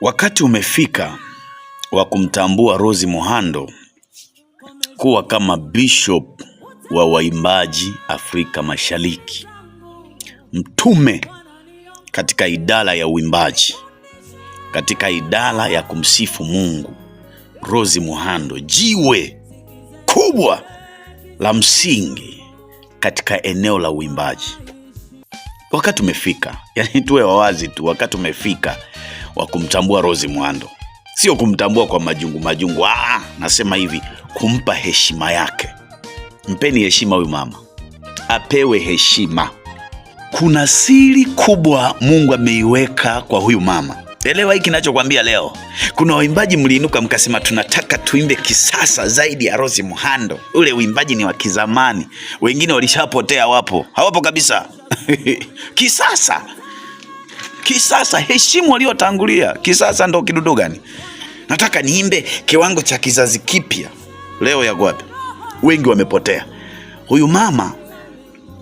Wakati umefika wa kumtambua Rose Muhando kuwa kama bishop wa waimbaji Afrika Mashariki, mtume katika idara ya uimbaji, katika idara ya kumsifu Mungu. Rose Muhando, jiwe kubwa la msingi katika eneo la uimbaji. Wakati umefika, yani tuwe wawazi tu, wakati umefika wa kumtambua Rose Muhando. Sio kumtambua kwa majungu. Nasema hivi, kumpa heshima yake. Mpeni heshima huyu mama, apewe heshima. Kuna siri kubwa Mungu ameiweka kwa huyu mama. Elewa hiki ninachokwambia leo. Kuna waimbaji mliinuka mkasema tunataka tuimbe kisasa zaidi ya Rose Muhando. Ule uimbaji ni wa kizamani. Wengine walishapotea, hawapo kabisa. Kisasa heshimu waliotangulia. Kisasa ndo kidudu gani? Nataka niimbe kiwango cha kizazi kipya. Leo yako wapi? Wengi wamepotea. Huyu mama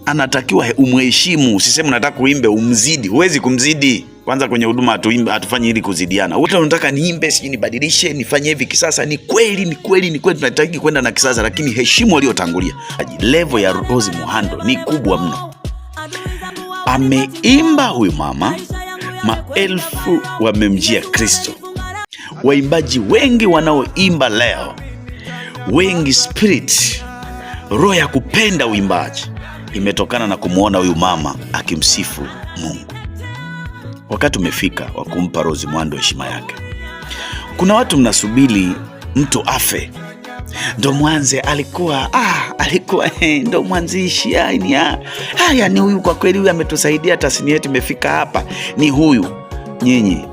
anatakiwa umheshimu. Usiseme nataka kuimbe umzidi. Huwezi kumzidi. Kwanza kwenye huduma hatufanyi ili kuzidiana. Wote unataka niimbe, siji nibadilishe, nifanye hivi kisasa. Ni kweli tunataka kwenda na kisasa, lakini heshimu waliotangulia. Level ya Rose Muhando ni kubwa mno. Ameimba huyu mama, maelfu wamemjia Kristo. Waimbaji wengi wanaoimba leo, wengi spirit, roho ya kupenda uimbaji imetokana na kumuona huyu mama akimsifu Mungu. Wakati umefika wa kumpa Rose Muhando heshima yake. Kuna watu mnasubiri mtu afe ndo mwanze alikuwa ndo mwanzishi. Ni huyu, kwa kweli huyu ametusaidia, tasnia yetu imefika hapa, ni huyu. Nyinyi,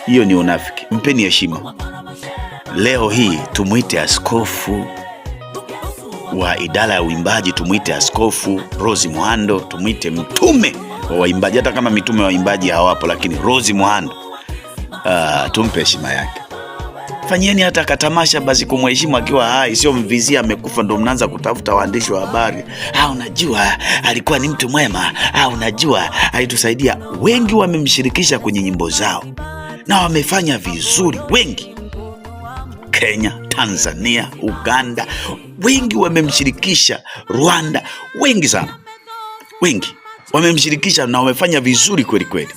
hiyo ni unafiki. Mpeni heshima. Leo hii tumuite askofu wa idara ya uimbaji, tumuite askofu Rose Muhando, tumuite mtume wa waimbaji. Hata kama mitume wa waimbaji hawapo, lakini Rose Muhando tumpe heshima yake. Fanyeni hata katamasha basi kumheshimu akiwa hai, sio mvizia amekufa ndo mnaanza kutafuta waandishi wa habari. Unajua alikuwa ni mtu mwema, unajua alitusaidia. Wengi wamemshirikisha kwenye nyimbo zao na wamefanya vizuri, wengi. Kenya, Tanzania, Uganda, wengi wamemshirikisha. Rwanda, wengi sana, wengi wamemshirikisha na wamefanya vizuri kweli.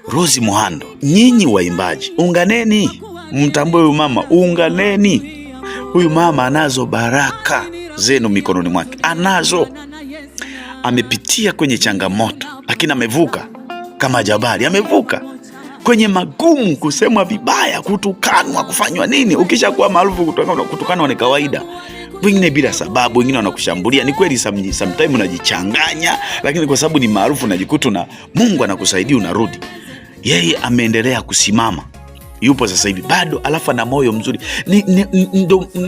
Rose Muhando, nyinyi waimbaji, unganeni, mtambue huyu mama, unganeni. Huyu mama anazo baraka zenu mikononi mwake, anazo. Amepitia kwenye changamoto, lakini amevuka kama jabali. Amevuka kwenye magumu, kusemwa vibaya, kutukanwa, kufanywa nini. Ukishakuwa maarufu, kutukanwa ni kawaida. Wengine bila sababu, wengine wanakushambulia. Ni kweli sometimes unajichanganya, lakini kwa sababu ni maarufu unajikuta na Mungu anakusaidia, unarudi. Yeye ameendelea kusimama. Yupo sasa hivi bado, alafu na moyo mzuri.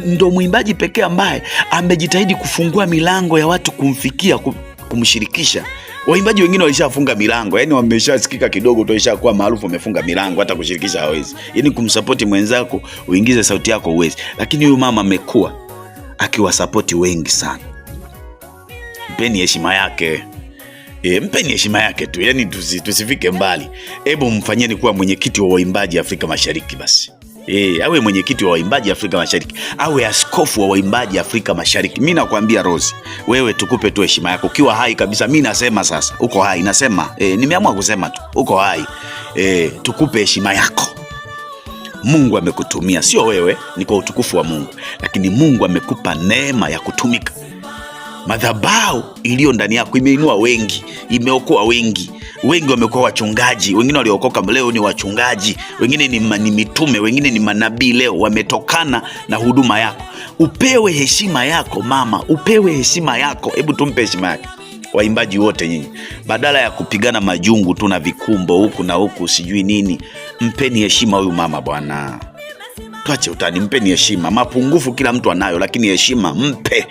Ndo mwimbaji pekee ambaye amejitahidi kufungua milango ya watu kumfikia, kumshirikisha. Waimbaji wengine walishafunga milango, yani wameshasikika kidogo tu, ishakuwa maarufu, wamefunga milango, hata kushirikisha hawezi. Yani kumsupport mwenzako uingize sauti yako uwezi. Lakini huyu mama amekuwa akiwasupport wengi sana. Mpeni heshima yake. Mpeni heshima yake tu, yani tusifike mbali. Hebu mfanyeni kuwa mwenyekiti wa waimbaji Afrika Mashariki basi. Awe mwenyekiti wa waimbaji Afrika Mashariki, awe askofu wa waimbaji Afrika Mashariki. Mimi nakwambia Rose, wewe tukupe tu heshima yako ukiwa hai kabisa. Mimi nasema sasa, uko hai, nasema nimeamua kusema tu, uko hai. Tukupe heshima yako. Mungu amekutumia, sio wewe, ni kwa utukufu wa Mungu, lakini Mungu amekupa neema ya kutumika. Madhabahu iliyo ndani yako imeinua wengi, imeokoa wengi. Wengi wamekuwa wachungaji, wengine waliokoka leo ni wachungaji, wengine ni mitume, wengine ni manabii leo, wametokana na huduma yako. Upewe heshima yako mama, upewe heshima yako. Hebu tumpe heshima yake. Waimbaji wote nyinyi, badala ya kupigana majungu tu na vikumbo huku na huku sijui nini, mpeni heshima huyu mama bwana. Tuache utani, mpeni heshima. Mapungufu kila mtu anayo, lakini heshima mpe.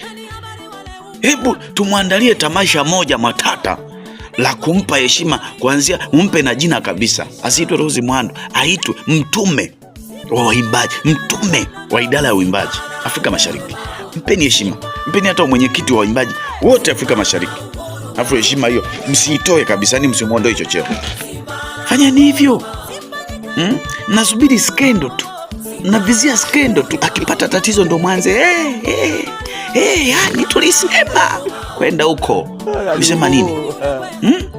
Hebu tumwandalie tamasha moja matata la kumpa heshima, kuanzia mpe na jina kabisa. Asiitwe Rose Muhando, aitwe mtume wa waimbaji, mtume wa idara ya uimbaji Afrika Mashariki. Mpeni heshima. Mpeni hata mwenyekiti wa waimbaji wote Afrika Mashariki. Afu heshima hiyo msiitoe kabisa, ni msimuondoe hicho cheo. Fanyeni hivyo. Nasubiri skendo tu, navizia skendo tu, akipata tatizo ndo mwanze yani tulisema kwenda huko. Tulisema nini?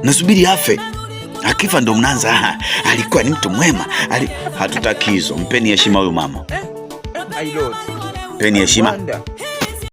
Nasubiri afe, akifa ndo mnaanza alikuwa ni mtu mwema. Hatutaki hizo. Mpeni heshima huyu mama, mpeni heshima.